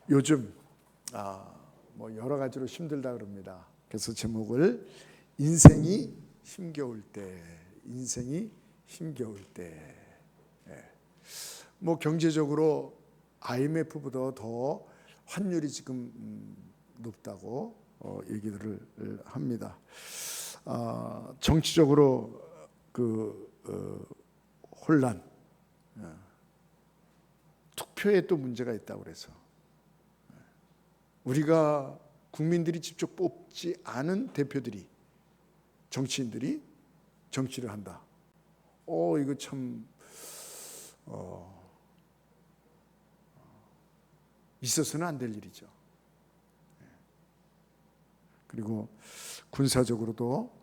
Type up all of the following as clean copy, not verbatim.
요즘 뭐 여러 가지로 힘들다 그럽니다. 그래서 제목을 인생이 힘겨울 때, 인생이 힘겨울 때. 뭐 경제적으로 IMF보다 더 환율이 지금 높다고 얘기들을 합니다. 정치적으로 혼란, 투표에 또 문제가 있다고 그래서 우리가 국민들이 직접 뽑지 않은 대표들이, 정치인들이 정치를 한다. 이거 참 있어서는 안 될 일이죠. 그리고 군사적으로도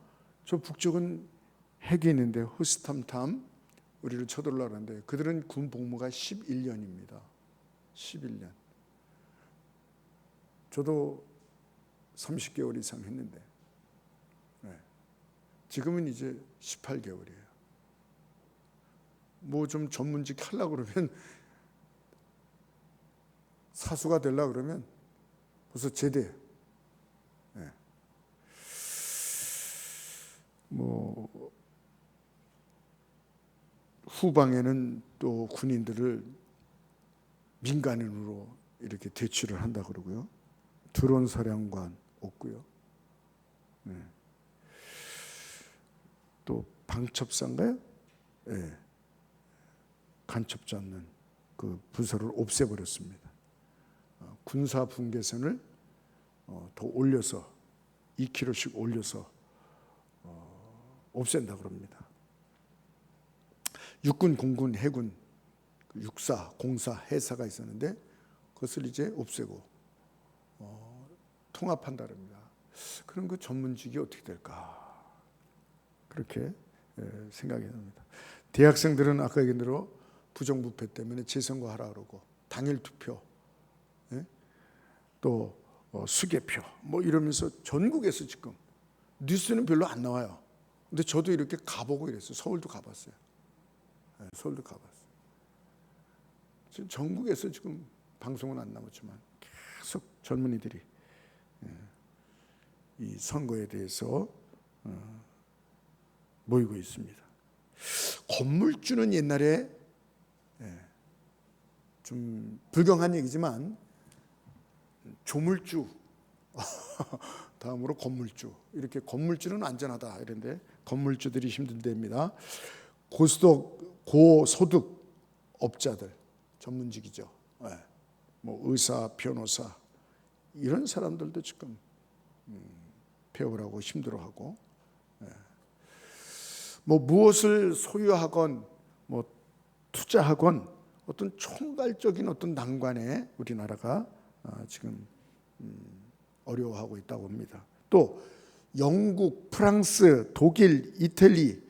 저 북쪽은 핵이 있는데 호스탐탐 우리를 쳐들어오려고 하는데 그들은 군 복무가 11년입니다. 11년. 저도 30개월 이상 했는데 지금은 이제 18개월이에요. 뭐 좀 전문직 하려고 그러면, 사수가 되려고 그러면 벌써 제대. 뭐 후방에는 또 군인들을 민간인으로 이렇게 대치를 한다 그러고요. 드론 사령관 없고요. 또 방첩사인가요? 간첩 잡는 그 부서를 없애버렸습니다. 군사 분계선을 더 올려서 2km씩 올려서 없앤다 그럽니다. 육군, 공군, 해군, 육사, 공사, 해사가 있었는데 그것을 이제 없애고 통합한다 그럽니다. 그럼 그 전문직이 어떻게 될까? 그렇게 생각이 납니다. 대학생들은 아까 얘기한 대로 부정부패 때문에 재선거하라 그러고 당일 투표, 또 수개표 뭐 이러면서 전국에서 지금 뉴스는 별로 안 나와요. 근데 저도 이렇게 가보고 이랬어요. 서울도 가봤어요. 서울도 가봤어요. 지금 전국에서 지금 방송은 안 나오지만 계속 젊은이들이 이 선거에 대해서 모이고 있습니다. 건물주는 옛날에 좀 불경한 얘기지만 조물주, 다음으로 건물주, 이렇게 건물주는 안전하다 이런데 건물주들이 힘들답니다. 고소득 업자들, 전문직이죠. 뭐 의사, 변호사 이런 사람들도 지금 배우라고 힘들어하고, 뭐 무엇을 소유하건 뭐 투자하건 어떤 총괄적인 어떤 난관에 우리나라가 지금 어려워하고 있다고 합니다. 또 영국, 프랑스, 독일, 이태리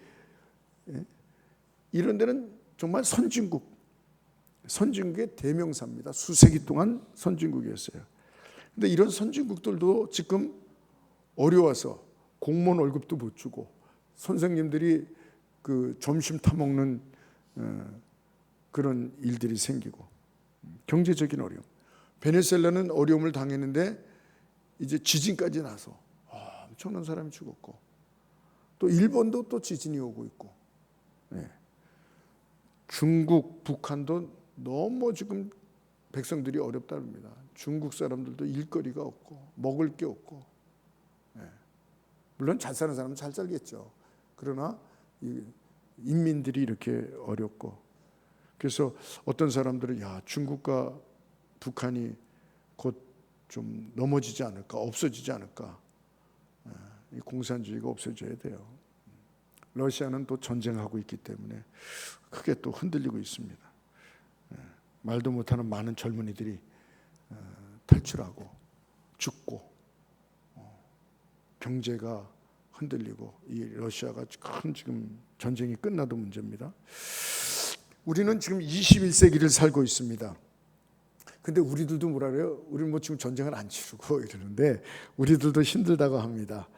이런 데는 정말 선진국의 대명사입니다. 수세기 동안 선진국이었어요. 근데 이런 선진국들도 지금 어려워서 공무원 월급도 못 주고 선생님들이 그 점심 타먹는 그런 일들이 생기고 경제적인 어려움. 베네수엘라는 어려움을 당했는데 이제 지진까지 나서 엄청난 사람이 죽었고, 또 일본도 또 지진이 오고 있고, 중국, 북한도 너무 지금 백성들이 어렵답니다. 중국 사람들도 일거리가 없고 먹을 게 없고, 물론 잘 사는 사람은 잘 살겠죠. 그러나 인민들이 이렇게 어렵고, 그래서 어떤 사람들은 중국과 북한이 곧 좀 넘어지지 않을까, 없어지지 않을까. 이 공산주의가 없어져야 돼요. 러시아는 또 전쟁하고 있기 때문에 크게 또 흔들리고 있습니다. 말도 못하는 많은 젊은이들이 탈출하고 죽고, 경제가 흔들리고, 이 러시아가 큰 지금 전쟁이 끝나도 문제입니다. 우리는 지금 21세기를 살고 있습니다. 근데 우리들도 뭐라 그래요? 우리는 뭐 지금 전쟁을 안 치르고 이러는데 우리들도 힘들다고 합니다.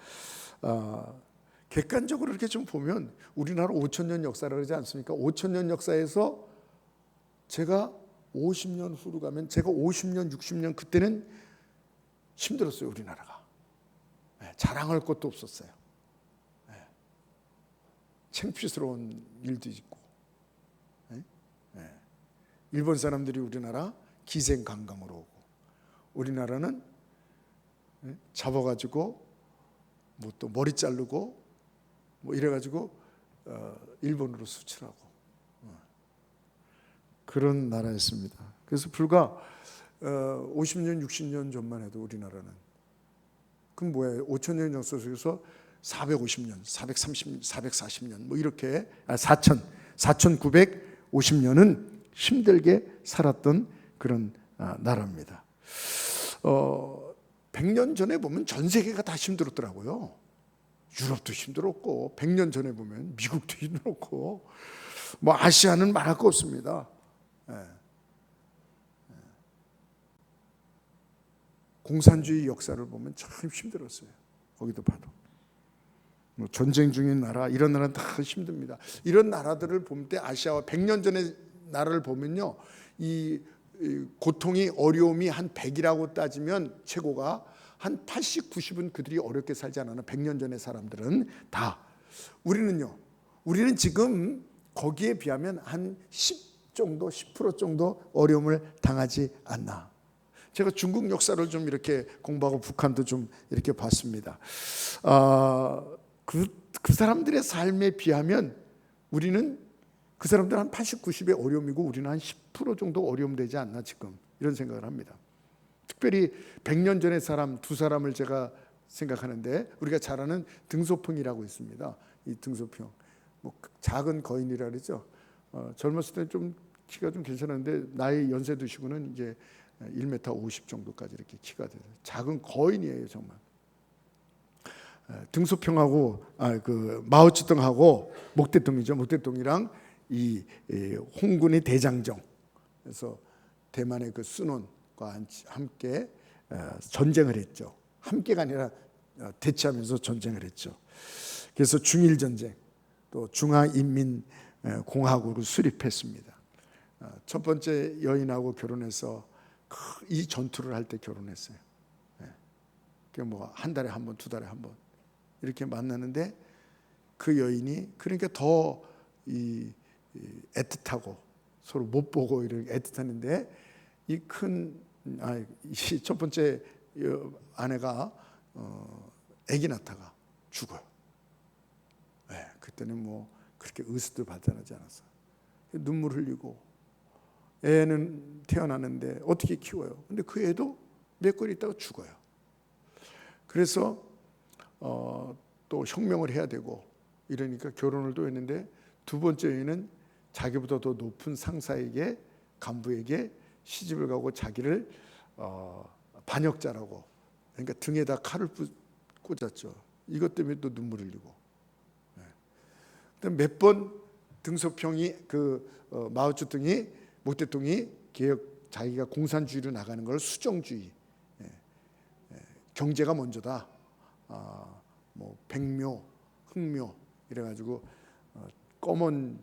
객관적으로 이렇게 좀 보면 우리나라 5,000년 역사라고 그러지 않습니까? 5,000년 역사에서 제가 50년 후로 가면 제가 50년, 60년 그때는 힘들었어요. 우리나라가. 자랑할 것도 없었어요. 창피스러운 일도 있고. 일본 사람들이 우리나라 기생관광으로 오고, 우리나라는 잡아가지고 뭐 또 머리 자르고 뭐 이래가지고 일본으로 수출하고 그런 나라였습니다. 그래서 불과 50년, 60년 전만 해도 우리나라는, 그럼 뭐예요? 5,000년 정도 속에서 450년, 430년, 440년 뭐 이렇게 4,950년은 힘들게 살았던 그런 나라입니다. 100년 전에 보면 전 세계가 다 힘들었더라고요. 유럽도 힘들었고, 100년 전에 보면 미국도 힘들었고, 뭐 아시아는 말할 거 없습니다. 공산주의 역사를 보면 참 힘들었어요. 거기도 봐도. 뭐 전쟁 중인 나라, 이런 나라는 다 힘듭니다. 이런 나라들을 볼 때 아시아와 100년 전의 나라를 보면요, 이 고통이, 어려움이 한 100이라고 따지면 최고가 한 80, 90은 그들이 어렵게 살지 않았나. 100년 전의 사람들은 다. 우리는 지금 거기에 비하면 한 10 정도, 10% 정도 어려움을 당하지 않나. 제가 중국 역사를 좀 이렇게 공부하고 북한도 좀 이렇게 봤습니다. 그 사람들의 삶에 비하면 우리는, 그 사람들은 한 80, 90의 어려움이고 우리는 한 10% 정도 어려움 되지 않나 지금, 이런 생각을 합니다. 특별히 100년 전의 사람 두 사람을 제가 생각하는데, 우리가 잘 아는 등소평이라고 있습니다. 이 등소평, 뭐 작은 거인이라 그러죠. 젊었을 때 좀 키가 좀 괜찮았는데 나이 연세 드시고는 이제 1m 50 정도까지 이렇게 키가 돼요. 작은 거인이에요, 정말. 등소평하고 그 마오쩌둥하고 목대동이죠. 목대동이랑 이 홍군의 대장정, 그래서 대만의 그 순원과 함께 전쟁을 했죠. 함께가 아니라 대치하면서 전쟁을 했죠. 그래서 중일전쟁, 또 중화인민공화국을 수립했습니다. 첫 번째 여인하고 결혼해서 이 전투를 할 때 결혼했어요. 뭐 한 달에 한 번, 두 달에 한 번 이렇게 만나는데, 그 여인이 그러니까 더 애틋하고 서로 못 보고 이렇게 애틋하는데, 이 첫 번째 아내가 아기 낳다가 죽어요. 그때는 뭐 그렇게 의식도 발달하지 않았어요. 눈물 흘리고 애는 태어나는데 어떻게 키워요? 근데 그 애도 몇 개월 있다가 죽어요. 그래서 또 혁명을 해야 되고 이러니까 결혼을 또 했는데, 두 번째 여인은 자기보다 더 높은 상사에게, 간부에게 시집을 가고 자기를 반역자라고, 그러니까 등에다 칼을 꽂았죠. 이것 때문에 또 눈물 흘리고. 몇 번 등소평이 마오쩌둥이, 목대동이 자기가 공산주의로 나가는 걸 수정주의, 경제가 먼저다. 뭐 백묘, 흑묘 이래가지고 검은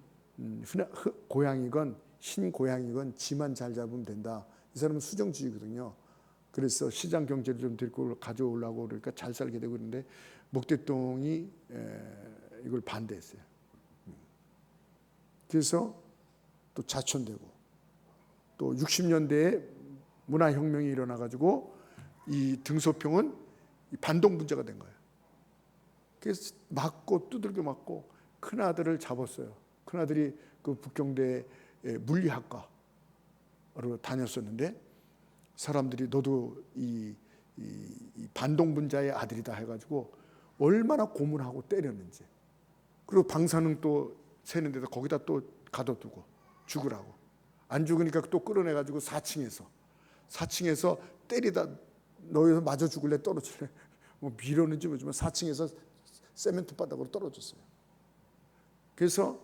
고양이건 흰 고양이건 지만 잘 잡으면 된다. 이 사람은 수정주의거든요. 그래서 시장 경제를 좀 데리고 가져오려고 그러니까 잘 살게 되고, 그런데 목대동이 이걸 반대했어요. 그래서 또 자천되고, 또 60년대에 문화혁명이 일어나가지고 이 등소평은 반동 분자가 된 거예요. 그래서 맞고 두들겨 맞고 큰 아들을 잡았어요. 큰 아들이 그 북경대 물리학과로 다녔었는데, 사람들이 너도 이 반동 분자의 아들이다 해가지고 얼마나 고문하고 때렸는지. 그리고 방사능 또 새는데도 거기다 또 가둬두고 죽으라고. 안 죽으니까 또 끌어내가지고 4층에서 때리다, 너희서 맞아 죽을래, 떨어질래, 뭐 밀었는지 뭐지만 4층에서 세멘트 바닥으로 떨어졌어요. 그래서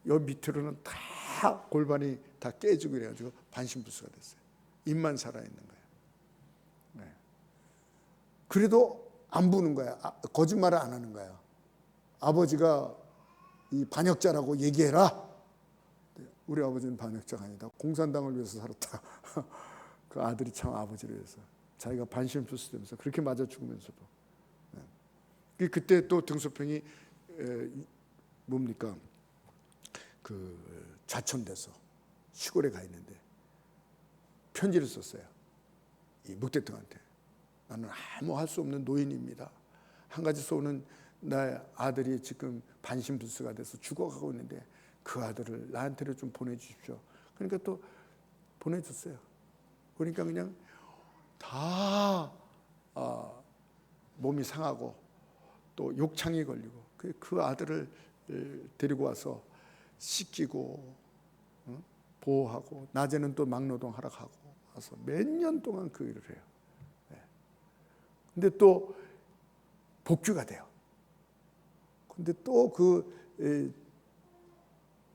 여기 밑으로는 다 골반이 다 깨지고 이래가지고 반신불수가 됐어요. 입만 살아있는 거예요. 그래도 안 부는 거야. 거짓말을 안 하는 거야. 아버지가 이 반역자라고 얘기해라. 우리 아버지는 반역자가 아니다. 공산당을 위해서 살았다. 그 아들이 참 아버지를 위해서 자기가 반신불수 되면서 그렇게 맞아 죽으면서도. 그때 또 등소평이 뭡니까? 그 좌천돼서 시골에 가 있는데 편지를 썼어요. 이 묵대통한테. 나는 아무 할 수 없는 노인입니다. 한 가지 소원은 나의 아들이 지금 반신불수가 돼서 죽어가고 있는데 그 아들을 나한테로 좀 보내주십시오. 그러니까 또 보내줬어요. 그러니까 그냥 다 몸이 상하고 또 욕창이 걸리고 그 아들을 데리고 와서 씻기고 보호하고 낮에는 또 막노동하러 가고 와서 몇 년 동안 그 일을 해요. 근데 또 복귀가 돼요. 근데 또 그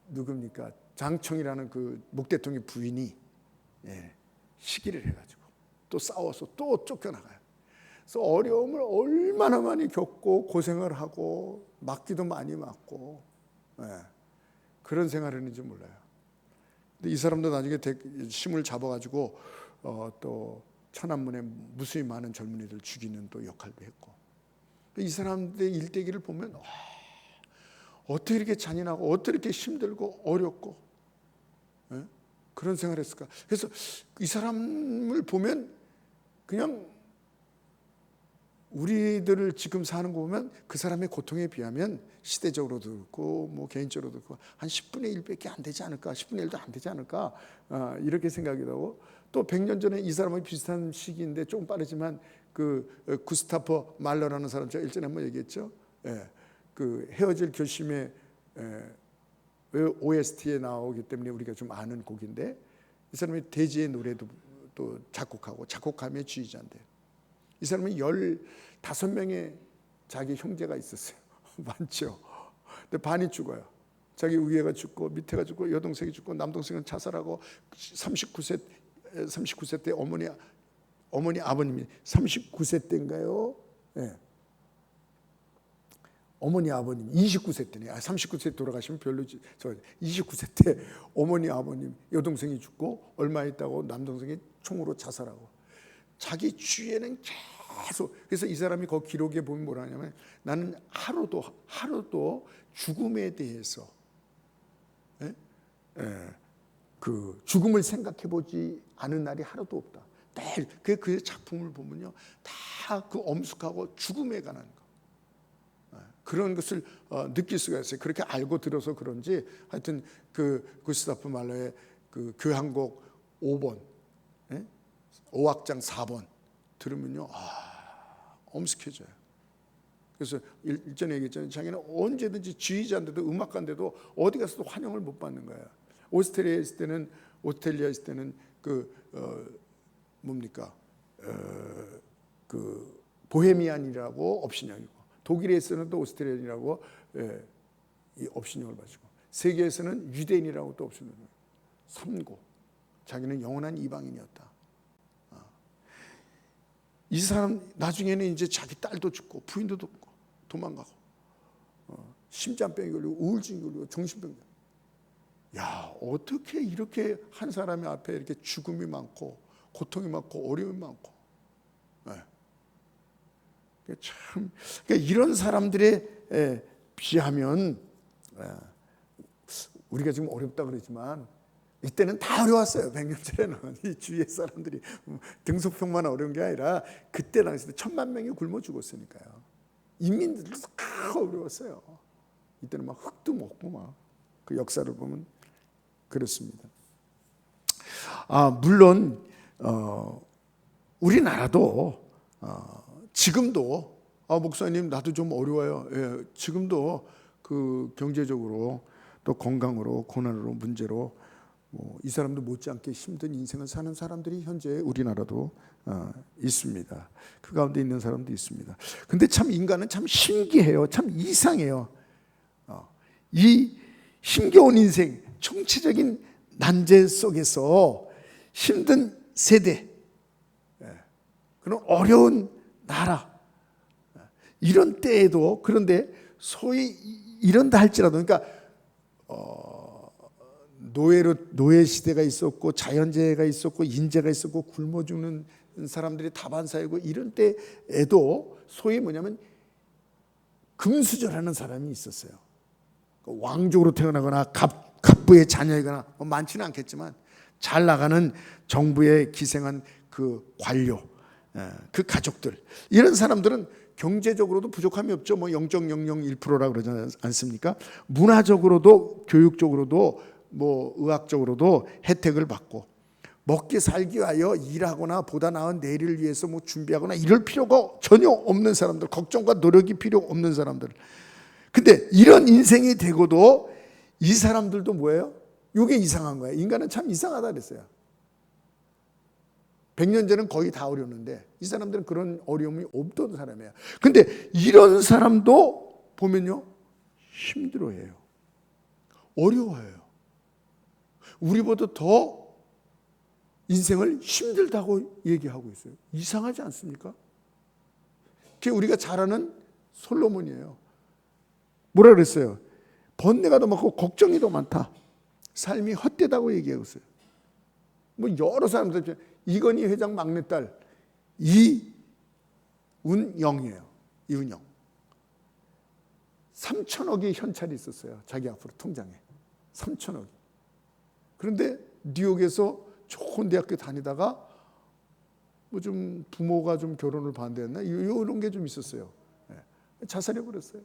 누굽니까? 장청이라는 그 묵대통의 부인이 시기를 해가지고 또 싸워서 또 쫓겨나가요. 그래서 어려움을 얼마나 많이 겪고 고생을 하고 맞기도 많이 맞고 그런 생활을 했는지 몰라요. 근데 이 사람도 나중에 심을 잡아가지고 또 천안문에 무수히 많은 젊은이들 죽이는 또 역할도 했고. 이 사람들의 일대기를 보면 어떻게 이렇게 잔인하고 어떻게 이렇게 힘들고 어렵고 그런 생활을 했을까. 그래서 이 사람을 보면 그냥 우리들을 지금 사는 거 보면 그 사람의 고통에 비하면 시대적으로도 그렇고 뭐 개인적으로도 그렇고 한 10분의 1밖에 안 되지 않을까, 10분의 1도 안 되지 않을까 이렇게 생각이 나고, 또 100년 전에 이 사람은 비슷한 시기인데 좀 빠르지만 그 구스타프 말러라는 사람 제가 일전에 한번 얘기했죠. 그 헤어질 결심에 OST에 나오기 때문에 우리가 좀 아는 곡인데, 이 사람이 돼지의 노래도 또 작곡하고 작곡가의 지휘자인데, 이 사람이 15명의 자기 형제가 있었어요. 많죠. 근데 반이 죽어요. 자기 위에가 죽고 밑에가 죽고 여동생이 죽고 남동생은 자살하고 39세 때 어머니 아버님이 39세 때인가요? 어머니 아버님 29세 때네. 39세 돌아가시면 별로지. 29세 때 어머니 아버님 여동생이 죽고 얼마 있다고 남동생이 총으로 자살하고, 자기 주위에는 계속. 그래서 이 사람이 그 기록에 보면 뭐라 하냐면, 나는 하루도 죽음에 대해서 그 죽음을 생각해 보지 않은 날이 하루도 없다. 매일 그 작품을 보면요, 다 그 엄숙하고 죽음에 관한 거, 그런 것을 느낄 수가 있어요. 그렇게 알고 들어서 그런지 하여튼 그 구스타프 말러의 그 교향곡 5번 5악장 4번 들으면요, 엄숙해져요. 그래서 일전에 얘기했잖아요. 자기는 언제든지 지휘자인데도 음악가인데도 어디 가서도 환영을 못 받는 거예요. 오스트레일리아 있을 때는 그 보헤미안이라고 업신여기고, 독일에서는 또 오스트레일리아라고 이 업신여을 가지고, 세계에서는 유대인이라고 또 업신여를 삼고, 자기는 영원한 이방인이었다. 이 사람 나중에는 이제 자기 딸도 죽고 부인도 죽고 도망가고 심장병이 걸리고 우울증이 걸리고 정신병이. 야, 어떻게 이렇게 한 사람의 앞에 이렇게 죽음이 많고 고통이 많고 어려움이 많고. 참, 그러니까 이런 사람들에 비하면 우리가 지금 어렵다 그러지만 이때는 다 어려웠어요. 100년 전에는 이 주위의 사람들이 등소평만 어려운 게 아니라 그때 당시에 1000만 명이 굶어 죽었으니까요. 인민들도 다 어려웠어요. 이때는 막 흙도 먹고 막 그 역사를 보면 그렇습니다. 물론 우리나라도 지금도 목사님 나도 좀 어려워요. 지금도 그 경제적으로 또 건강으로 고난으로 문제로 이 사람도 못지않게 힘든 인생을 사는 사람들이 현재 우리나라도 있습니다. 그 가운데 있는 사람도 있습니다. 근데 참 인간은 참 신기해요. 참 이상해요. 이 힘겨운 인생, 총체적인 난제 속에서 힘든 세대, 그런 어려운 나라, 이런 때에도, 그런데 소위 이런다 할지라도, 그러니까 노예 시대가 있었고 자연재해가 있었고 인재가 있었고 굶어 죽는 사람들이 다반사이고 이런 때에도 소위 뭐냐면 금수저라는 사람이 있었어요. 왕족으로 태어나거나 갑부의 자녀이거나 뭐 많지는 않겠지만 잘 나가는 정부에 기생한 그 관료, 그 가족들, 이런 사람들은 경제적으로도 부족함이 없죠. 뭐 0.001%라 그러지 않습니까? 문화적으로도 교육적으로도 뭐 의학적으로도 혜택을 받고 먹기 살기 위하여 일하거나 보다 나은 내일을 위해서 뭐 준비하거나 이럴 필요가 전혀 없는 사람들, 걱정과 노력이 필요 없는 사람들. 근데 이런 인생이 되고도 이 사람들도 뭐예요? 이게 이상한 거예요. 인간은 참 이상하다 그랬어요. 100년 전은 거의 다 어려웠는데 이 사람들은 그런 어려움이 없던 사람이에요. 근데 이런 사람도 보면요, 힘들어해요. 어려워해요. 우리보다 더 인생을 힘들다고 얘기하고 있어요. 이상하지 않습니까? 그게 우리가 잘 아는 솔로몬이에요. 뭐라 그랬어요? 번뇌가 더 많고 걱정이 더 많다. 삶이 헛되다고 얘기하고 있어요. 뭐 여러 사람들, 이건희 회장 막내딸 이운영이에요. 이운영. 3천억의 현찰이 있었어요. 자기 앞으로 통장에. 3천억이. 그런데 뉴욕에서 좋은 대학교 다니다가 뭐 좀 부모가 좀 결혼을 반대했나? 이런 게 좀 있었어요. 자살해 버렸어요.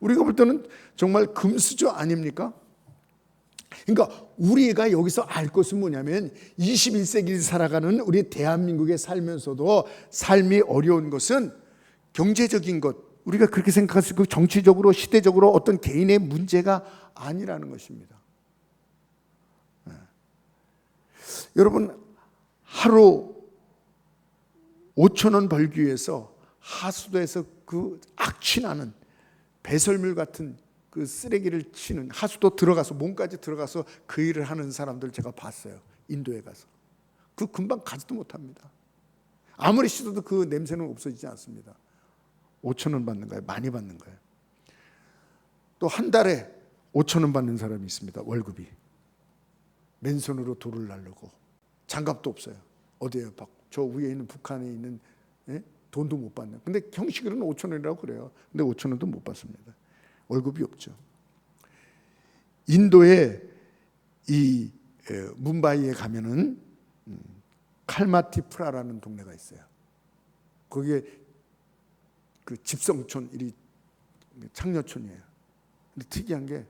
우리가 볼 때는 정말 금수저 아닙니까? 그러니까 우리가 여기서 알 것은 뭐냐면 21세기를 살아가는 우리 대한민국에 살면서도 삶이 어려운 것은 경제적인 것, 우리가 그렇게 생각할 수 있고 정치적으로 시대적으로 어떤 개인의 문제가 아니라는 것입니다. 여러분, 하루 5천 원 벌기 위해서 하수도에서 그 악취나는 배설물 같은 그 쓰레기를 치는, 하수도 들어가서 몸까지 들어가서 그 일을 하는 사람들 제가 봤어요. 인도에 가서. 그 금방 가지도 못합니다. 아무리 씻어도 그 냄새는 없어지지 않습니다. 5천 원 받는 거예요. 많이 받는 거예요. 또 한 달에 5천 원 받는 사람이 있습니다. 월급이. 맨손으로 돌을 날르고 장갑도 없어요. 어디에 저 위에 있는 북한에 있는, 돈도 못 받는. 근데 형식으로는 5천 원이라고 그래요. 근데 5천 원도 못 받습니다. 월급이 없죠. 인도의 이 뭄바이에 가면은 칼마티프라라는 동네가 있어요. 거기에 그 집성촌, 창녀촌이에요. 근데 특이한 게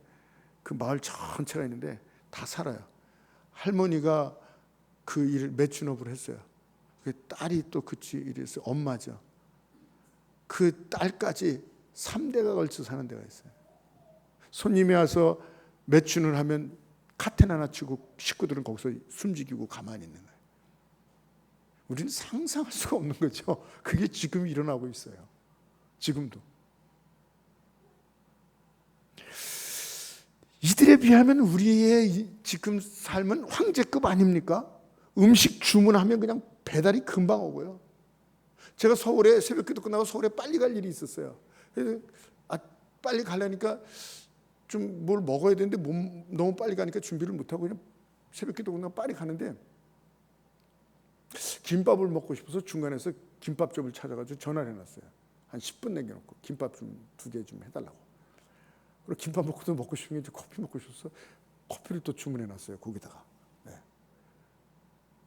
그 마을 전체가 있는데 다 살아요. 할머니가 그 일을 매춘업을 했어요. 그 딸이 또 그치 이랬어요. 엄마죠. 그 딸까지 3대가 걸쳐 사는 데가 있어요. 손님이 와서 매춘을 하면 카텐 하나 치고 식구들은 거기서 숨지기고 가만히 있는 거예요. 우리는 상상할 수가 없는 거죠. 그게 지금 일어나고 있어요. 지금도. 이들에 비하면 우리의 지금 삶은 황제급 아닙니까? 음식 주문하면 그냥 배달이 금방 오고요. 제가 서울에 새벽기도 끝나고 서울에 빨리 갈 일이 있었어요. 그래서 빨리 가려니까 좀 뭘 먹어야 되는데 너무 빨리 가니까 준비를 못하고 그냥 새벽기도 끝나고 빨리 가는데 김밥을 먹고 싶어서 중간에서 김밥집을 찾아가지고 전화를 해놨어요. 한 10분 남겨놓고 김밥 좀 2개 좀 해달라고. 그리고 김밥 먹고 싶은 게 이제 커피 먹고 싶어서 커피를 또 주문해놨어요. 거기다가.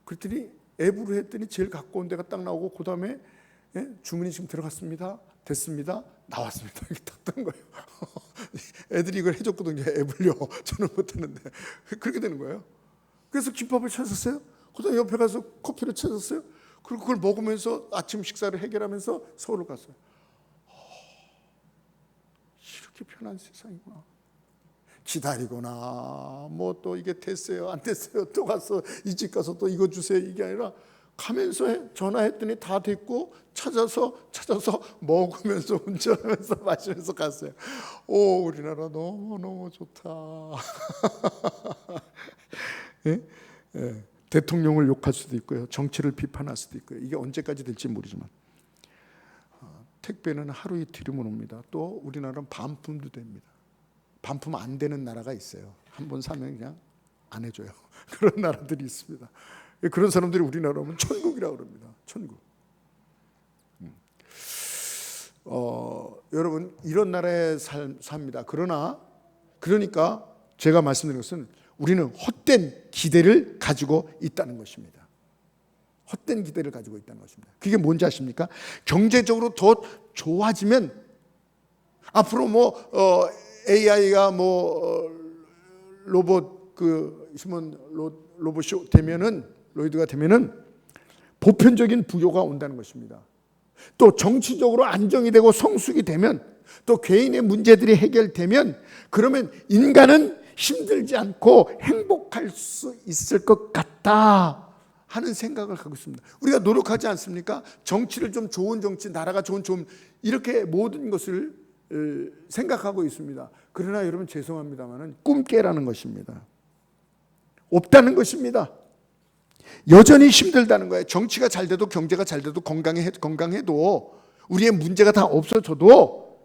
그랬더니 앱으로 했더니 제일 가까운 데가 딱 나오고 그 다음에 주문이 지금 들어갔습니다. 됐습니다. 나왔습니다. 이렇게 딱 뜬 거예요. 애들이 이걸 해줬거든요. 앱을요. 저는 못하는데. 그렇게 되는 거예요. 그래서 김밥을 찾았어요. 그 다음에 옆에 가서 커피를 찾았어요. 그리고 그걸 먹으면서 아침 식사를 해결하면서 서울을 갔어요. 이렇게 편한 세상이구나. 기다리거나 뭐 또 이게 됐어요 안 됐어요 또 가서 이 집 가서 또 이거 주세요 이게 아니라 가면서 전화했더니 다 됐고 찾아서 먹으면서 운전하면서 마시면서 갔어요. 오, 우리나라 너무 좋다. 예? 예. 대통령을 욕할 수도 있고요. 정치를 비판할 수도 있고요. 이게 언제까지 될지 모르지만 택배는 하루 이틀이면 옵니다. 또 우리나라는 반품도 됩니다. 반품 안 되는 나라가 있어요. 한 번 사면 그냥 안 해줘요. 그런 나라들이 있습니다. 그런 사람들이 우리나라 오면 천국이라고 그럽니다. 천국. 여러분 이런 나라에 삽니다. 그러니까 제가 말씀드린 것은 우리는 헛된 기대를 가지고 있다는 것입니다. 헛된 기대를 가지고 있다는 것입니다. 그게 뭔지 아십니까? 경제적으로 더 좋아지면 앞으로 AI가 로봇 휴먼 로봇이 되면은 로이드가 되면은 보편적인 부요가 온다는 것입니다. 또 정치적으로 안정이 되고 성숙이 되면 또 개인의 문제들이 해결되면 그러면 인간은 힘들지 않고 행복할 수 있을 것 같다 하는 생각을 갖고 있습니다. 우리가 노력하지 않습니까? 정치를 좀 좋은 정치, 나라가 좋은 이렇게 모든 것을 생각하고 있습니다. 그러나 여러분 죄송합니다만은 꿈 깨라는 것입니다. 없다는 것입니다. 여전히 힘들다는 거예요. 정치가 잘 돼도 경제가 잘 돼도 건강해도 우리의 문제가 다 없어져도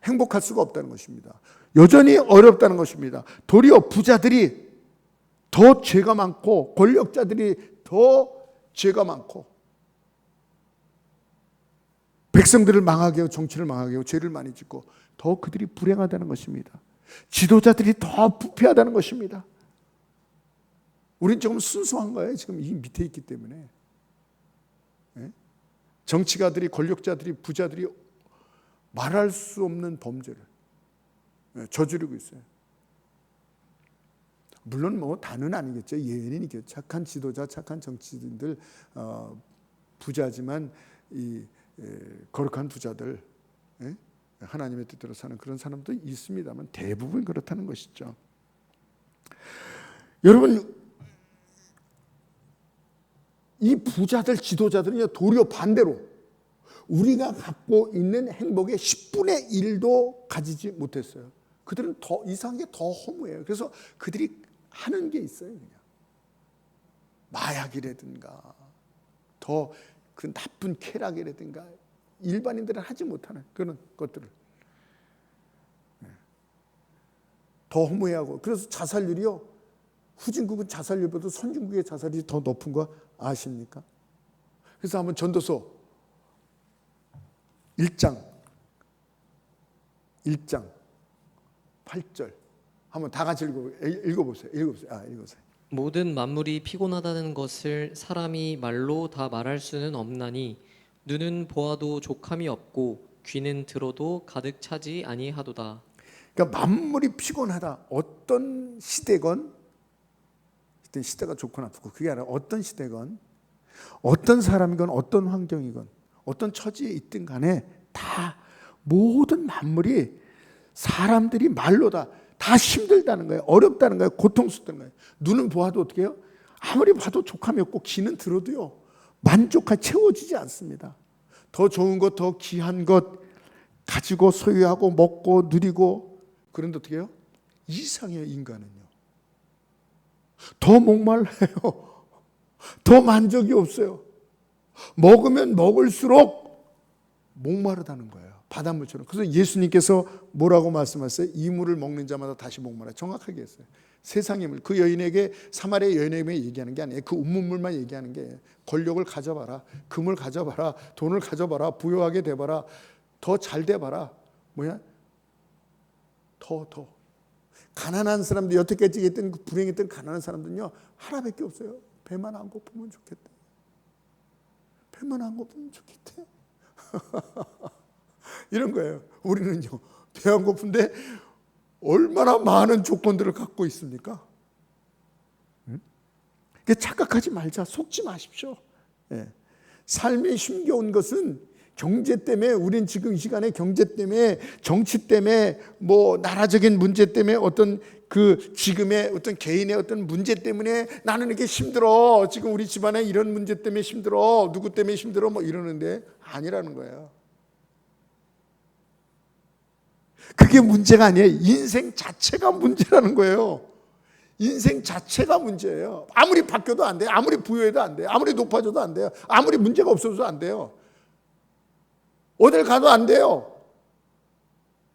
행복할 수가 없다는 것입니다. 여전히 어렵다는 것입니다. 도리어 부자들이 더 죄가 많고 권력자들이 더 죄가 많고 백성들을 망하게 하고 정치를 망하게 하고 죄를 많이 짓고 더 그들이 불행하다는 것입니다. 지도자들이 더 부패하다는 것입니다. 우린 조금 순수한 거예요. 지금 이 밑에 있기 때문에. 정치가들이, 권력자들이, 부자들이 말할 수 없는 범죄를 저지르고 있어요. 물론 다는 아니겠죠. 예외는 있겠죠. 착한 지도자, 착한 정치인들, 부자지만 이 거룩한 부자들, 하나님의 뜻대로 사는 그런 사람도 있습니다만 대부분 그렇다는 것이죠. 여러분, 이 부자들, 지도자들은 도리어 반대로 우리가 갖고 있는 행복의 10분의 1도 가지지 못했어요. 그들은 더 이상한 게 더 허무해요. 그래서 그들이 하는 게 있어요. 그냥 마약이라든가 더 그 나쁜 쾌락이라든가 일반인들은 하지 못하는 그런 것들을 더 허무해하고, 그래서 자살률이요, 후진국은 자살률보다 선진국의 자살이 더 높은 거 아십니까? 그래서 한번 전도서 1장 8절 한번 다 같이 읽어보세요. 읽어보세요. 모든 만물이 피곤하다는 것을 사람이 말로 다 말할 수는 없나니 눈은 보아도 족함이 없고 귀는 들어도 가득 차지 아니하도다. 그러니까 만물이 피곤하다. 어떤 시대건, 시대가 좋고 나쁘고 그게 아니라 어떤 시대건 어떤 사람이건 어떤 환경이건 어떤 처지에 있든 간에 다 모든 만물이 사람들이 말로 다 힘들다는 거예요. 어렵다는 거예요. 고통스럽다는 거예요. 눈은 보아도 어떻게 해요? 아무리 봐도 족함이 없고 귀는 들어도요 만족하게 채워지지 않습니다. 더 좋은 것, 더 귀한 것 가지고 소유하고 먹고 누리고, 그런데 어떻게 해요? 이상해요. 인간은요 더 목말라요. 더 만족이 없어요. 먹으면 먹을수록 목마르다는 거예요. 바닷물처럼. 그래서 예수님께서 뭐라고 말씀하셨어요? 이 물을 먹는 자마다 다시 목마르다. 정확하게 했어요. 세상의 물. 그 여인에게, 사마리아 여인에게 얘기하는 게 아니에요. 그 운문물만 얘기하는 게, 권력을 가져봐라, 금을 가져봐라, 돈을 가져봐라, 부유하게 돼봐라, 더 잘 돼봐라. 더 가난한 사람들, 여태까지 했던 불행했던 가난한 사람들은요 하나밖에 없어요. 배만 안 고프면 좋겠다. 배만 안 고프면 좋겠대. 이런 거예요. 우리는요 배 안 고픈데 얼마나 많은 조건들을 갖고 있습니까? 착각하지 말자. 속지 마십시오. 삶이 힘겨운 것은 경제 때문에, 우린 지금 이 시간에 경제 때문에, 정치 때문에, 나라적인 문제 때문에, 어떤 지금의 어떤 개인의 어떤 문제 때문에 나는 이렇게 힘들어, 지금 우리 집안에 이런 문제 때문에 힘들어, 누구 때문에 힘들어, 이러는데 아니라는 거예요. 그게 문제가 아니에요. 인생 자체가 문제라는 거예요. 인생 자체가 문제예요. 아무리 바뀌어도 안 돼요. 아무리 부여해도 안 돼요. 아무리 높아져도 안 돼요. 아무리 문제가 없어져도 안 돼요. 어딜 가도 안 돼요.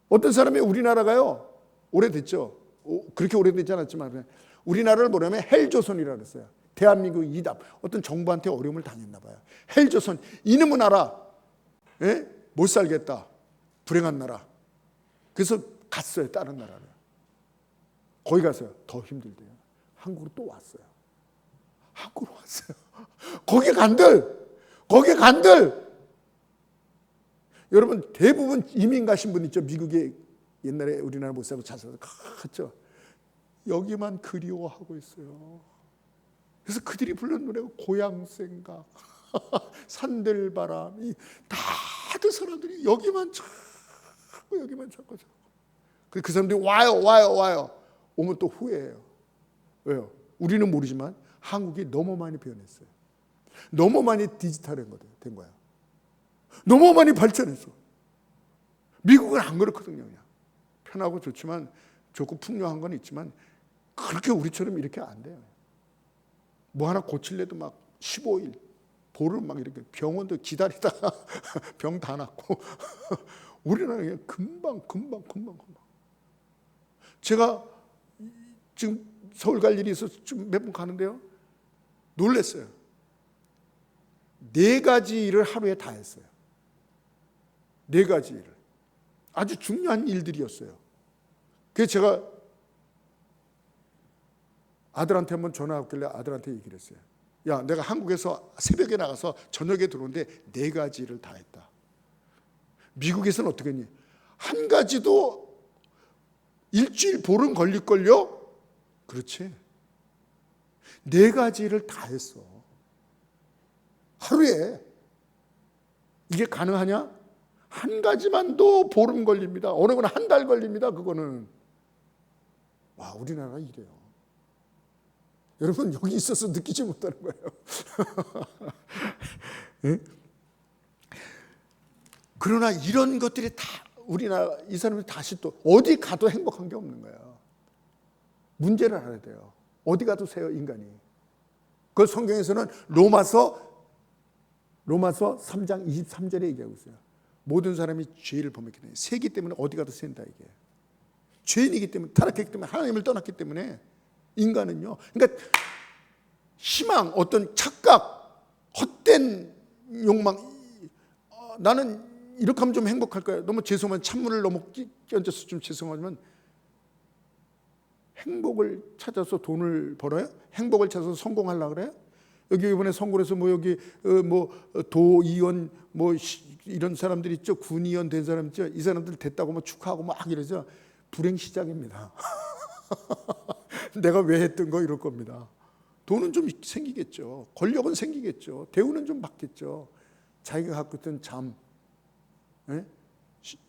어떤 사람이 우리나라가요 오래됐죠. 그렇게 오래되지 않았지만 우리나라를 보려면 헬조선이라고 그랬어요. 대한민국 이답. 어떤 정부한테 어려움을 당했나 봐요. 헬조선. 이놈의 나라 못 살겠다. 불행한 나라. 그래서 갔어요. 다른 나라를. 거기 가서요. 더 힘들대요. 한국으로 또 왔어요. 한국으로 왔어요. 거기 간들. 여러분 대부분 이민 가신 분 있죠. 미국에 옛날에 우리나라 못 살고 자서 갔죠. 여기만 그리워하고 있어요. 그래서 그들이 부른 노래가 고향 생각, 산들바람, 다들 사람들이 여기만 자꾸 그 사람들이 와요. 오면 또 후회해요. 왜요? 우리는 모르지만 한국이 너무 많이 변했어요. 너무 많이 디지털된 거야. 너무 많이 발전했어. 미국은 안 그렇거든요. 그냥. 편하고 좋지만 좋고 풍요한 건 있지만 그렇게 우리처럼 이렇게 안 돼요. 뭐 하나 고칠래도 막 15일 보름 막 이렇게 병원도 기다리다가 병 다 낫고 우리나라는 금방. 제가 지금 서울 갈 일이 있어서 좀 몇 번 가는데요. 놀랐어요. 4가지 일을 하루에 다 했어요. 4가지 일을. 아주 중요한 일들이었어요. 그래서 제가 아들한테 한번 전화 왔길래 아들한테 얘기를 했어요. 야, 내가 한국에서 새벽에 나가서 저녁에 들어오는데 4가지 일을 다 했다. 미국에서는 어떻게 했니? 한 가지도 일주일 보름 걸릴걸요? 그렇지. 4가지 일을 다 했어. 하루에. 이게 가능하냐? 한 가지만도 보름 걸립니다. 어느 건 한 달 걸립니다. 그거는. 와, 우리나라가 이래요. 여러분 여기 있어서 느끼지 못하는 거예요. 네? 그러나 이런 것들이 다 우리나라 이 사람들이 다시 또 어디 가도 행복한 게 없는 거예요. 문제를 알아야 돼요. 어디 가도 세요 인간이. 그 성경에서는 로마서 3장 23절에 얘기하고 있어요. 모든 사람이 죄를 범했기 때문에 세기 때문에 어디 가도 샌다 이게. 죄인이기 때문에 타락했기 때문에 하나님을 떠났기 때문에 인간은요. 그러니까 희망, 어떤 착각, 헛된 욕망. 나는 이렇게 하면 좀 행복할 거야. 너무 죄송하면 찬물을 너무 끼얹어서 좀 죄송하지만 행복을 찾아서 돈을 벌어요? 행복을 찾아서 성공하려고 그래요? 여기 이번에 선거에서 뭐 여기 뭐 도의원 뭐 이런 사람들 있죠. 군의원 된 사람 있죠. 이 사람들 됐다고 뭐 축하하고 막 이러죠. 불행 시작입니다. 내가 왜 했던 거 이럴 겁니다. 돈은 좀 생기겠죠. 권력은 생기겠죠. 대우는 좀 받겠죠. 자기가 갖고 있던 잠,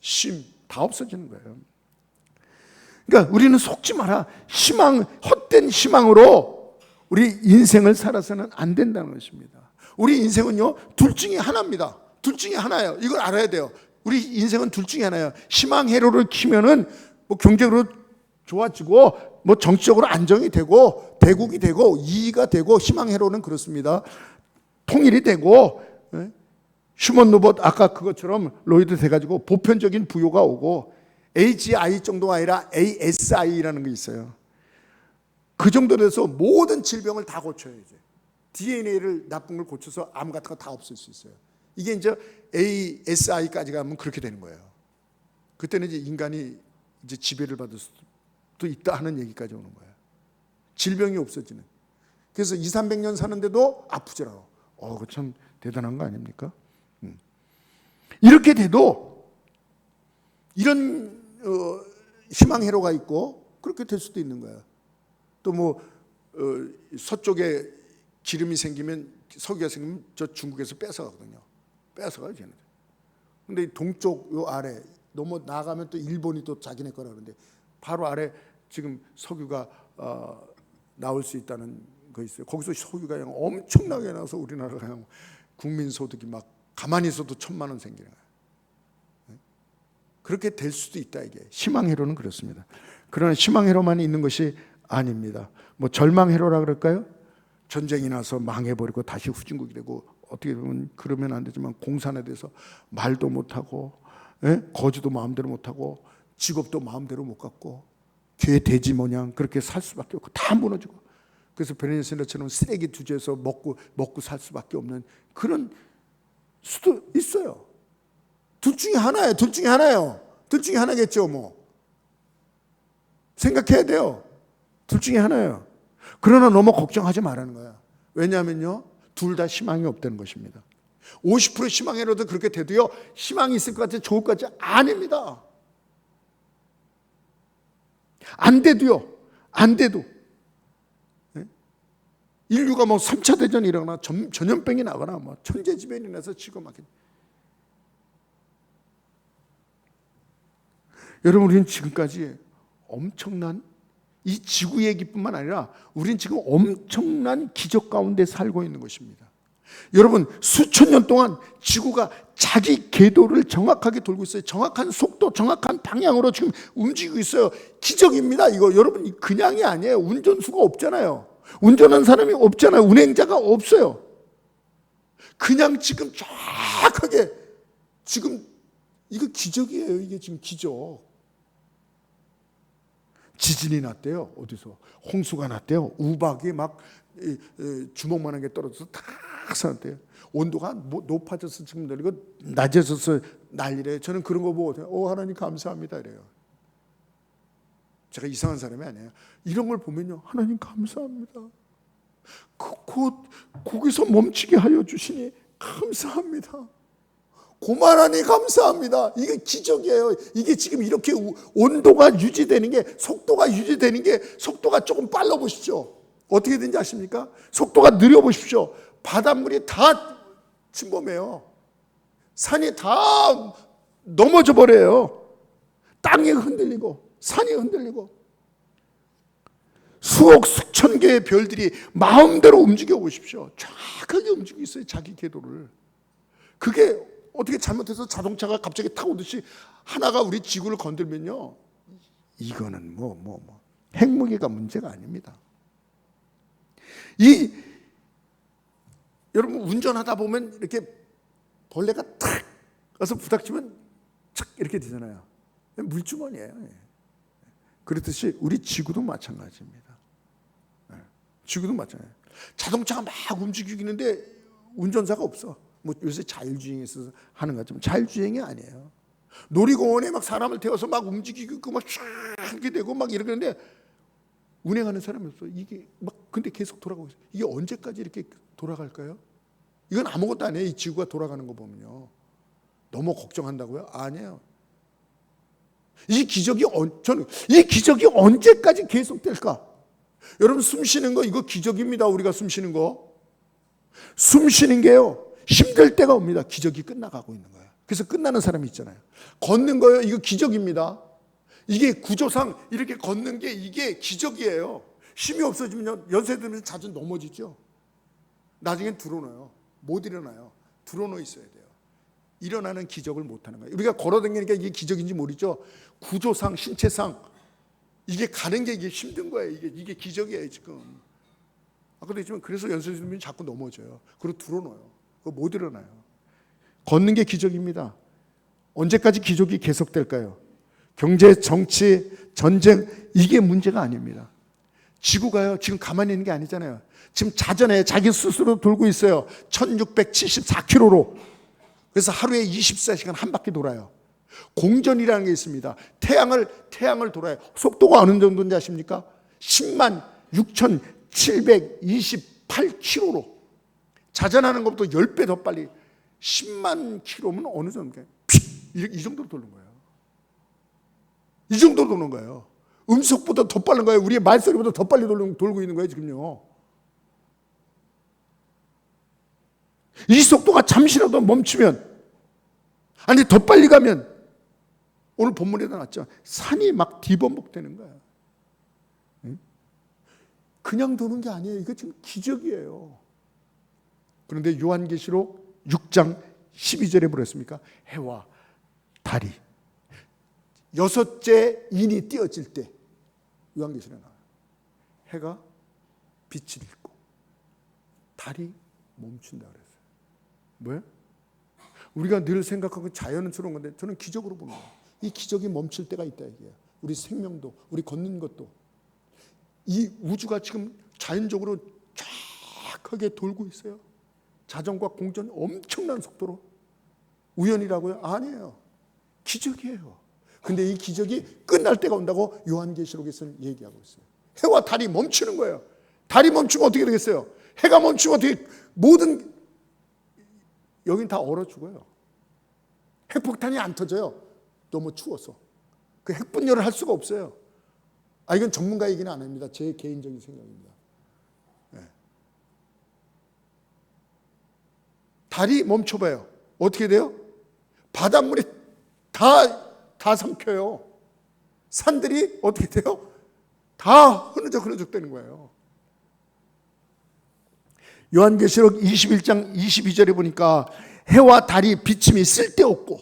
심 다 없어지는 거예요. 그러니까 우리는 속지 마라. 희망, 헛된 희망으로 우리 인생을 살아서는 안 된다는 것입니다. 우리 인생은요, 둘 중에 하나입니다. 둘 중에 하나예요. 이걸 알아야 돼요. 우리 인생은 둘 중에 하나예요. 희망 회로를 키면은 뭐 경제적으로 좋아지고 뭐 정치적으로 안정이 되고 대국이 되고 이의가 되고 희망 회로는 그렇습니다. 통일이 되고 휴먼 로봇 아까 그것처럼 로이드 돼가지고 보편적인 부요가 오고 AGI 정도가 아니라 ASI라는 게 있어요. 그 정도 돼서 모든 질병을 다 고쳐요. 이제 DNA를 나쁜 걸 고쳐서 암 같은 거 다 없앨 수 있어요. 이게 이제 ASI까지 가면 그렇게 되는 거예요. 그때는 이제 인간이 이제 지배를 받을 수도 있다 하는 얘기까지 오는 거예요. 질병이 없어지는. 그래서 200~300년 사는데도 아프지 않아. 그거 참 대단한 거 아닙니까? 이렇게 돼도 이런 희망 회로가 있고 그렇게 될 수도 있는 거예요. 또 뭐 서쪽에 기름이 생기면 석유가 생기면 저 중국에서 뺏어가거든요. 뺏어가요, 쟤는. 근데 동쪽 요 아래 너무 나가면 또 일본이 또 자기네 거라 그러는데 바로 아래 지금 석유가 나올 수 있다는 거 있어요. 거기서 석유가 그냥 엄청나게 나서 우리나라가 그냥 국민 소득이 막 가만히 있어도 1,000만 원 생기는 거예요. 그렇게 될 수도 있다 이게. 희망회로는 그렇습니다. 그러나 희망회로만 있는 것이 아닙니다. 뭐 절망회로라 그럴까요? 전쟁이 나서 망해버리고 다시 후진국이 되고 어떻게 보면 그러면 안 되지만 공산에 대해서 말도 못하고 거주도 마음대로 못하고 직업도 마음대로 못 갖고 개 돼지 모양 그렇게 살 수밖에 없고 다 무너지고, 그래서 베네수엘라처럼 쓰레기 주제에서 먹고 살 수밖에 없는 그런 수도 있어요. 둘 중에 하나예요. 둘 중에 하나예요. 둘 중에 하나겠죠. 뭐 생각해야 돼요. 둘 중에 하나예요. 그러나 너무 걱정하지 말라는 거야. 왜냐하면요, 둘 다 희망이 없다는 것입니다. 50% 희망이라도 그렇게 돼도요, 희망이 있을 것 같아 좋을 것 같지 아닙니다. 안 돼도요, 안 돼도 인류가 뭐 3차 대전이 일어나거나 전염병이 나거나 뭐 천재지변이 나서 지금 막, 여러분, 우리는 지금까지 엄청난 이 지구 얘기뿐만 아니라 우리는 지금 엄청난 기적 가운데 살고 있는 것입니다. 여러분, 수천 년 동안 지구가 자기 궤도를 정확하게 돌고 있어요. 정확한 속도, 정확한 방향으로 지금 움직이고 있어요. 기적입니다. 이거 여러분 그냥이 아니에요. 운전수가 없잖아요. 운전한 사람이 없잖아요. 운행자가 없어요. 그냥 지금 정확하게 지금 이거 기적이에요. 이게 지금 기적. 지진이 났대요. 어디서 홍수가 났대요. 우박이 막 주먹만한 게 떨어져서 다 살았대요. 온도가 높아져서 지금 내리고 낮아져서 난리래요. 저는 그런 거 보고 하나님 감사합니다 이래요. 제가 이상한 사람이 아니에요. 이런 걸 보면요, 하나님 감사합니다. 거기서 멈추게 하여 주시니 감사합니다. 고만하니 감사합니다. 이게 기적이에요. 이게 지금 이렇게 온도가 유지되는 게, 속도가 유지되는 게, 속도가 조금 빨라 보십시오. 어떻게 된지 아십니까? 속도가 느려 보십시오. 바닷물이 다 침범해요. 산이 다 넘어져 버려요. 땅이 흔들리고 산이 흔들리고 수억 수천 개의 별들이 마음대로 움직여 보십시오. 정확하게 움직이고 있어요. 자기 궤도를. 그게 어떻게 잘못해서 자동차가 갑자기 타고 오듯이 하나가 우리 지구를 건들면요, 이거는 핵무기가 문제가 아닙니다. 여러분, 운전하다 보면 이렇게 벌레가 탁 가서 부닥치면 착 이렇게 되잖아요. 물주머니예요. 그렇듯이 우리 지구도 마찬가지입니다. 지구도 마찬가지예요. 자동차가 막 움직이는데 운전사가 없어. 뭐 요새 자율주행에 있어서 하는 것처럼 자율주행이 아니에요. 놀이공원에 막 사람을 태워서 막 움직이고 막 쫙 되고 막 이러는데 운행하는 사람이 없어. 이게 막 근데 계속 돌아가고 있어요. 이게 언제까지 이렇게 돌아갈까요? 이건 아무것도 아니에요. 이 지구가 돌아가는 거 보면요. 너무 걱정한다고요? 아니에요. 이 기적이 언제까지 계속될까? 여러분, 숨 쉬는 거 이거 기적입니다. 우리가 숨 쉬는 거. 숨 쉬는 게요, 힘들 때가 옵니다. 기적이 끝나가고 있는 거예요. 그래서 끝나는 사람이 있잖아요. 걷는 거요, 이거 기적입니다. 이게 구조상 이렇게 걷는 게 이게 기적이에요. 힘이 없어지면 연세 들면서 자주 넘어지죠. 나중엔 드러나요. 못 일어나요. 드러나 있어야 돼요. 일어나는 기적을 못하는 거예요. 우리가 걸어다니니까 이게 기적인지 모르죠. 구조상, 신체상 이게 가는 게 이게 힘든 거예요. 이게 기적이에요 지금. 아까도 했지만 그래서 연세 들면 자꾸 넘어져요. 그리고 드러나요. 그거 못 일어나요. 걷는 게 기적입니다. 언제까지 기적이 계속될까요? 경제, 정치, 전쟁 이게 문제가 아닙니다. 지구가요 지금 가만히 있는 게 아니잖아요. 지금 자전에 자기 스스로 돌고 있어요. 1674km로. 그래서 하루에 24시간 한 바퀴 돌아요. 공전이라는 게 있습니다. 태양을 돌아요. 속도가 어느 정도인지 아십니까? 10만 6,728km로. 자전하는 것보다 10배 더 빨리 10만 킬로면 어느 정도? 이 정도로 도는 거예요. 이 정도로 도는 거예요. 음속보다 더 빠른 거예요. 우리의 말소리보다 더 빨리 돌고 있는 거예요 지금요. 이 속도가 잠시라도 멈추면, 아니 더 빨리 가면, 오늘 본문에도 나왔죠. 산이 막 뒤범벅되는 거예요. 그냥 도는 게 아니에요. 이거 지금 기적이에요. 그런데 요한계시록 6장 12절에 뭐랬습니까? 해와 달이 6째 인이 띄어질 때 요한계시록에 나와요. 해가 빛을 잃고 달이 멈춘다 그랬어요. 뭐예요? 우리가 늘 생각하고 자연스러운 건데 저는 기적으로 보는 거예요. 이 기적이 멈출 때가 있다 이게요. 우리 생명도, 우리 걷는 것도. 이 우주가 지금 자연적으로 쫙하게 돌고 있어요. 자전과 공전 엄청난 속도로. 우연이라고요? 아니에요. 기적이에요. 근데 이 기적이 끝날 때가 온다고 요한계시록에서는 얘기하고 있어요. 해와 달이 멈추는 거예요. 달이 멈추면 어떻게 되겠어요? 해가 멈추면 어떻게, 모든, 여긴 다 얼어 죽어요. 핵폭탄이 안 터져요. 너무 추워서. 그 핵분열을 할 수가 없어요. 이건 전문가 얘기는 안 합니다. 제 개인적인 생각입니다. 네. 달이 멈춰봐요. 어떻게 돼요? 바닷물이 다 삼켜요. 산들이 어떻게 돼요? 다 흐느적 되는 거예요. 요한계시록 21장 22절에 보니까 해와 달이 비침이 쓸데없고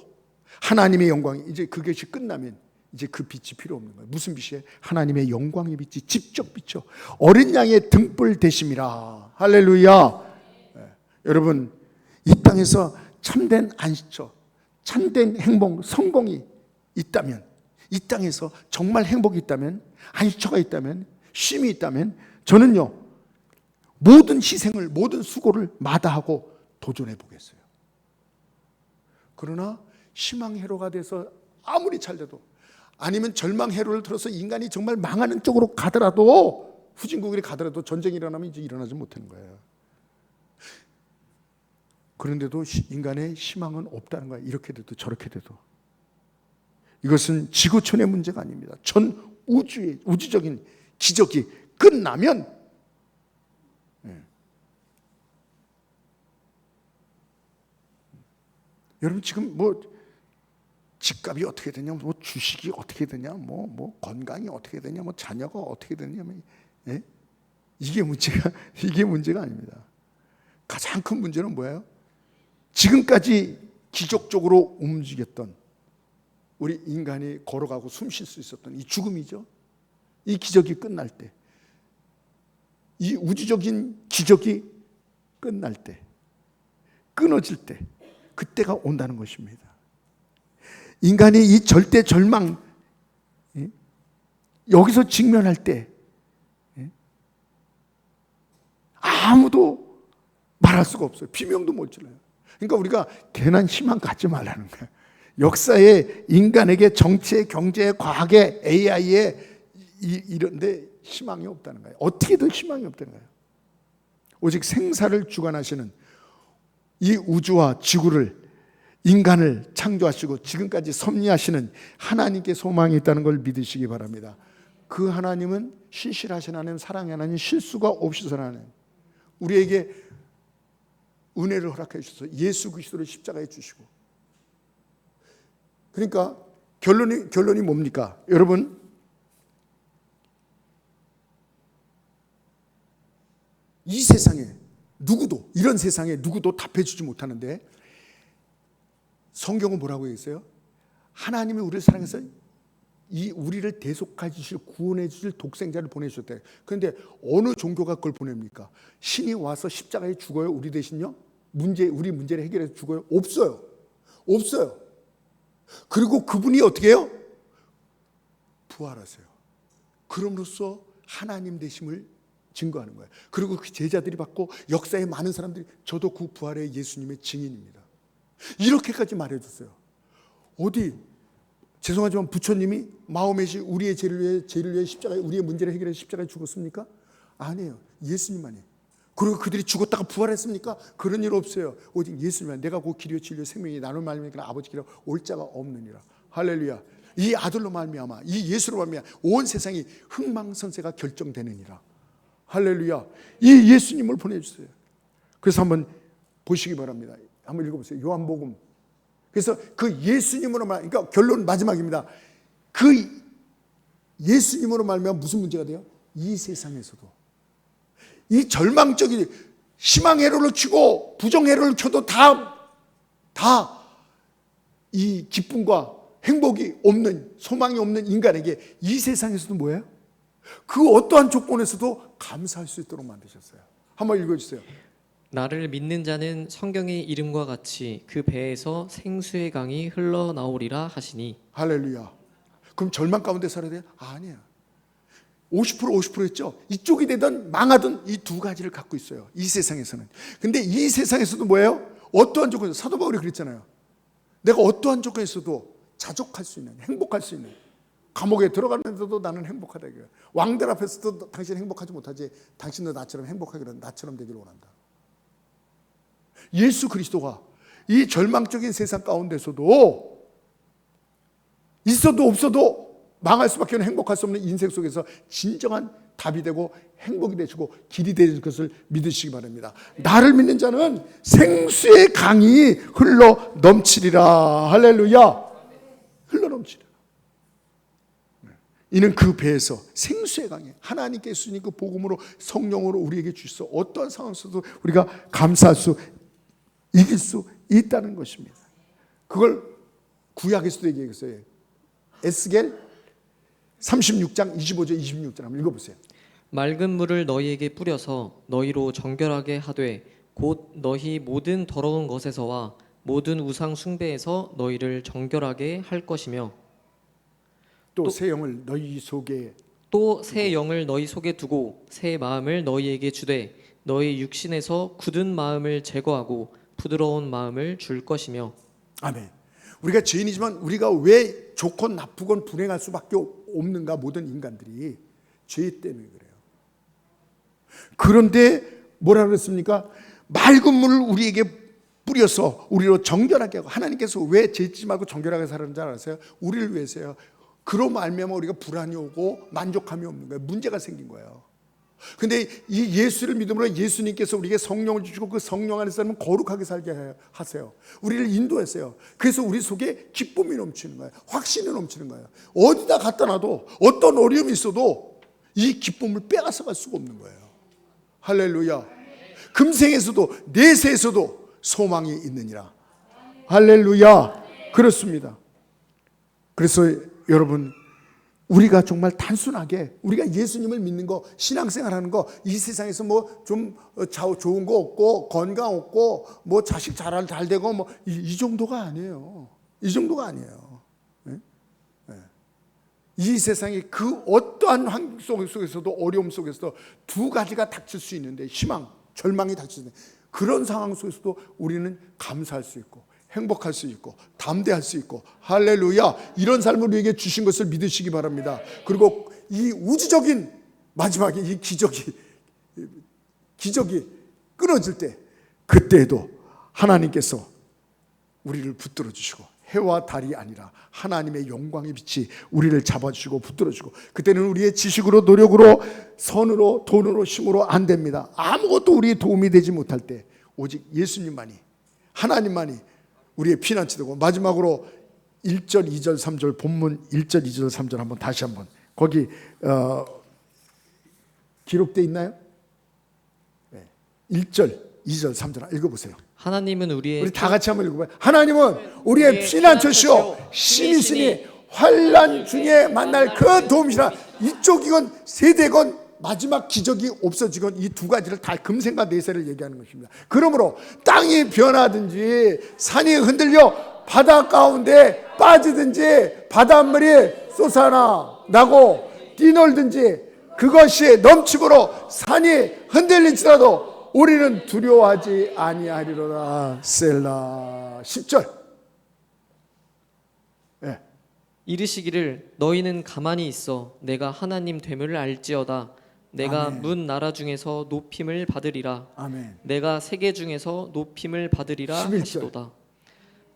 하나님의 영광이, 이제 그것이 끝나면 이제 그 빛이 필요 없는 거예요. 무슨 빛이에요? 하나님의 영광의 빛이 직접 비쳐 어린 양의 등불 되심이라. 할렐루야. 네. 여러분, 이 땅에서 참된 안식처, 참된 행복, 성공이 있다면, 이 땅에서 정말 행복이 있다면, 안식처가 있다면, 쉼이 있다면, 저는요 모든 희생을, 모든 수고를 마다하고 도전해 보겠어요. 그러나 희망회로가 돼서 아무리 잘 돼도, 아니면 절망회로를 들어서 인간이 정말 망하는 쪽으로 가더라도, 후진국이 가더라도 전쟁이 일어나면 이제 일어나지 못하는 거예요. 그런데도 인간의 희망은 없다는 거예요. 이렇게 돼도 저렇게 돼도. 이것은 지구촌의 문제가 아닙니다. 전 우주의 우주적인 기적이 끝나면, 여러분 지금 뭐 집값이 어떻게 되냐, 뭐 주식이 어떻게 되냐, 뭐 건강이 어떻게 되냐, 뭐 자녀가 어떻게 되냐, 예? 이게 문제가 아닙니다. 가장 큰 문제는 뭐예요? 지금까지 기적적으로 움직였던, 우리 인간이 걸어가고 숨 쉴 수 있었던 이 죽음이죠. 이 기적이 끝날 때, 이 우주적인 기적이 끝날 때, 끊어질 때, 그때가 온다는 것입니다. 인간이 이 절대 절망, 여기서 직면할 때 아무도 말할 수가 없어요. 비명도 못 질러요. 그러니까 우리가 괜한 희망 갖지 말라는 거예요. 역사에, 인간에게, 정치에, 경제에, 과학에, AI에 이런데 희망이 없다는 거예요. 어떻게든 희망이 없다는 거예요. 오직 생사를 주관하시는 이 우주와 지구를, 인간을 창조하시고 지금까지 섭리하시는 하나님께 소망이 있다는 걸 믿으시기 바랍니다. 그 하나님은 신실하신 하나님, 사랑의 하나님, 실수가 없으신 하나님, 우리에게 은혜를 허락해 주셔서 예수 그리스도를 십자가에 주시고. 그러니까 결론이 뭡니까? 여러분, 이 세상에 누구도, 이런 세상에 누구도 답해 주지 못하는데, 성경은 뭐라고 했어요? 하나님이 우리를 사랑해서 이 우리를 대속해 주실, 구원해 주실 독생자를 보내주셨대. 그런데 어느 종교가 그걸 보냅니까? 신이 와서 십자가에 죽어요? 우리 대신요? 우리 문제를 해결해서 죽어요? 없어요. 그리고 그분이 어떻게 해요? 부활하세요. 그럼으로써 하나님 되심을 증거하는 거예요. 그리고 그 제자들이 받고 역사에 많은 사람들이, 저도 그 부활의 예수님의 증인입니다, 이렇게까지 말해줬어요. 어디, 죄송하지만 부처님이 마호메시 우리의 죄를 위해 십자가에, 우리의 문제를 해결해 십자가에 죽었습니까? 아니에요. 예수님만이. 그리고 그들이 죽었다가 부활했습니까? 그런 일 없어요. 오직 예수님만. 내가 그 길이요 진리요 생명이 나를 말미암아 아버지께로 올 자가 없느니라. 할렐루야. 이 아들로 말미암아, 이 예수로 말미암아 온 세상이 흥망선쇠가 결정되느니라. 할렐루야. 이 예수님을 보내주세요. 그래서 한번 보시기 바랍니다. 한번 읽어보세요. 요한복음. 그래서 그 예수님으로 그러니까 결론 마지막입니다. 그 예수님으로 말미암아 무슨 문제가 돼요? 이 세상에서도 이 절망적인 희망회로를 켜고 부정회로를 켜도 다 이 기쁨과 행복이 없는, 소망이 없는 인간에게 이 세상에서도 뭐예요? 그 어떠한 조건에서도 감사할 수 있도록 만드셨어요. 한번 읽어주세요. 나를 믿는 자는 성경의 이름과 같이 그 배에서 생수의 강이 흘러나오리라 하시니. 할렐루야. 그럼 절망 가운데 살아야 돼요? 아니야. 50%했죠. 이쪽이 되든 망하든 이 두 가지를 갖고 있어요. 이 세상에서는. 근데 이 세상에서도 뭐예요? 어떠한 조건에서, 사도 바울이 그랬잖아요. 내가 어떠한 조건에서도 자족할 수 있는, 행복할 수 있는, 감옥에 들어가면서도 나는 행복하다. 왕들 앞에서도 당신 행복하지 못하지, 당신도 나처럼 행복하기를, 나처럼 되기를 원한다. 예수 그리스도가 이 절망적인 세상 가운데서도 있어도 없어도 망할 수밖에 없는, 행복할 수 없는 인생 속에서 진정한 답이 되고 행복이 되시고 길이 되는 것을 믿으시기 바랍니다. 나를 믿는 자는 생수의 강이 흘러 넘치리라. 할렐루야. 흘러 넘치리라. 이는 그 배에서 생수의 강이 하나님께 주신 그 복음으로 성령으로 우리에게 주셔서 어떠한 상황에서도 우리가 감사할 수, 이길 수 있다는 것입니다. 그걸 구약에서도 얘기했어요. 에스겔 36장 25절 26절 한번 읽어보세요. 맑은 물을 너희에게 뿌려서 너희로 정결하게 하되 곧 너희 모든 더러운 것에서와 모든 우상 숭배에서 너희를 정결하게 할 것이며 또 새 영을 너희 속에 또 새 영을 너희 속에 두고 새 마음을 너희에게 주되 너희 육신에서 굳은 마음을 제거하고 부드러운 마음을 줄 것이며. 아멘. 우리가 죄인이지만 우리가 왜 좋건 나쁘건 불행할 수밖에 없는가? 모든 인간들이 죄 때문에 그래요. 그런데 뭐라 그랬습니까? 맑은 물을 우리에게 뿌려서 우리로 정결하게 하고, 하나님께서 왜 죄 짓지 말고 정결하게 살라는 줄 아세요? 우리를 위해서요. 그로 말미암아 우리가 불안이 오고 만족함이 없는 거예요. 문제가 생긴 거예요. 근데 이 예수를 믿음으로 예수님께서 우리에게 성령을 주시고 그 성령 안에서 살면 거룩하게 살게 하세요. 우리를 인도했어요. 그래서 우리 속에 기쁨이 넘치는 거예요. 확신이 넘치는 거예요. 어디다 갖다 놔도 어떤 어려움이 있어도 이 기쁨을 빼앗아 갈 수가 없는 거예요. 할렐루야. 금생에서도 내세에서도 소망이 있느니라. 할렐루야. 그렇습니다. 그래서 여러분, 우리가 정말 단순하게 우리가 예수님을 믿는 거, 신앙생활하는 거, 이 세상에서 뭐 좀 좋은 거 없고 건강 없고 뭐 자식 잘 되고 뭐 이 정도가 아니에요. 이 정도가 아니에요. 네? 네. 이 세상에 그 어떠한 환경 속에서도, 어려움 속에서도 두 가지가 닥칠 수 있는데, 희망, 절망이 닥칠 수 있는데, 그런 상황 속에서도 우리는 감사할 수 있고 행복할 수 있고 담대할 수 있고, 할렐루야, 이런 삶을 우리에게 주신 것을 믿으시기 바랍니다. 그리고 이 우주적인 마지막에 이 기적이 끊어질 때, 그때에도 하나님께서 우리를 붙들어 주시고, 해와 달이 아니라 하나님의 영광의 빛이 우리를 잡아주시고 붙들어주고, 그때는 우리의 지식으로, 노력으로, 선으로, 돈으로, 힘으로 안 됩니다. 아무것도 우리의 도움이 되지 못할 때 오직 예수님만이, 하나님만이 우리의 피난처 되고. 마지막으로 1절, 2절, 3절 본문 1절, 2절, 3절 한번 다시 한번 거기 기록되어 있나요? 네. 1절, 2절, 3절 읽어보세요. 하나님은 우리 다 같이 한번 읽어봐요. 하나님은 우리의 피난처시오 신이시니 환난 중에 만날 그 도움이시라. 이쪽이건 세대건 마지막 기적이 없어지건 이 두 가지를 다 금생과 내세를 얘기하는 것입니다. 그러므로 땅이 변하든지 산이 흔들려 바다 가운데 빠지든지 바닷물이 쏟아나고 뛰놀든지 그것이 넘침으로 산이 흔들릴지라도 우리는 두려워하지 아니하리로다. 셀라. 10절. 네. 이르시기를 너희는 가만히 있어 내가 하나님 됨을 알지어다. 내가 아멘. 문 나라 중에서 높임을 받으리라. 아멘. 내가 세계 중에서 높임을 받으리라 11절. 하시도다.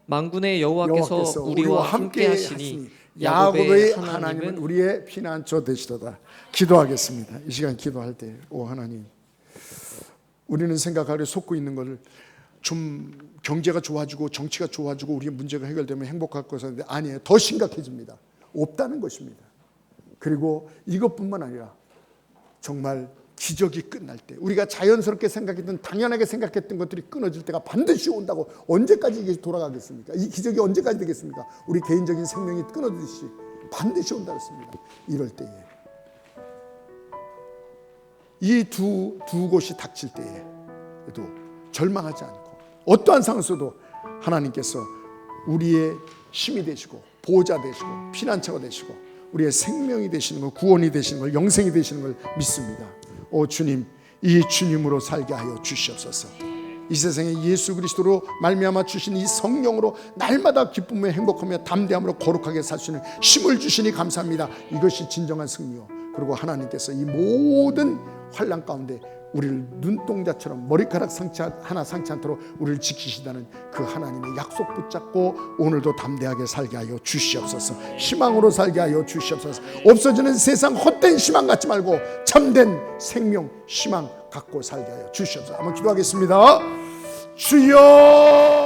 만군의 여호와께서 우리와 함께 하시니 야곱의 하나님은 우리의 피난처 되시도다. 기도하겠습니다. 이 시간 기도할 때, 오 하나님, 우리는 생각하려 속고 있는 것을 좀 경제가 좋아지고 정치가 좋아지고 우리의 문제가 해결되면 행복할 것인데 아니에요. 더 심각해집니다. 없다는 것입니다. 그리고 이것뿐만 아니라 정말 기적이 끝날 때, 우리가 자연스럽게 생각했던, 당연하게 생각했던 것들이 끊어질 때가 반드시 온다고. 언제까지 이게 돌아가겠습니까? 이 기적이 언제까지 되겠습니까? 우리 개인적인 생명이 끊어지듯이 반드시 온다 그랬습니다. 이럴 때에 이 두 곳이 닥칠 때에도 절망하지 않고 어떠한 상황에서도 하나님께서 우리의 힘이 되시고 보호자 되시고 피난처가 되시고 우리의 생명이 되시는 걸, 구원이 되시는 걸, 영생이 되시는 걸 믿습니다. 오 주님, 이 주님으로 살게 하여 주시옵소서. 이 세상에 예수 그리스도로 말미암아 주신 이 성령으로 날마다 기쁨에 행복하며 담대함으로 거룩하게 살 수 있는 힘을 주시니 감사합니다. 이것이 진정한 승리요. 그리고 하나님께서 이 모든 환난 가운데 우리를 눈동자처럼 머리카락 하나 상치 않도록 우리를 지키시다는 그 하나님의 약속 붙잡고 오늘도 담대하게 살게 하여 주시옵소서. 희망으로 살게 하여 주시옵소서. 없어지는 세상 헛된 희망 갖지 말고 참된 생명 희망 갖고 살게 하여 주시옵소서. 한번 기도하겠습니다. 주여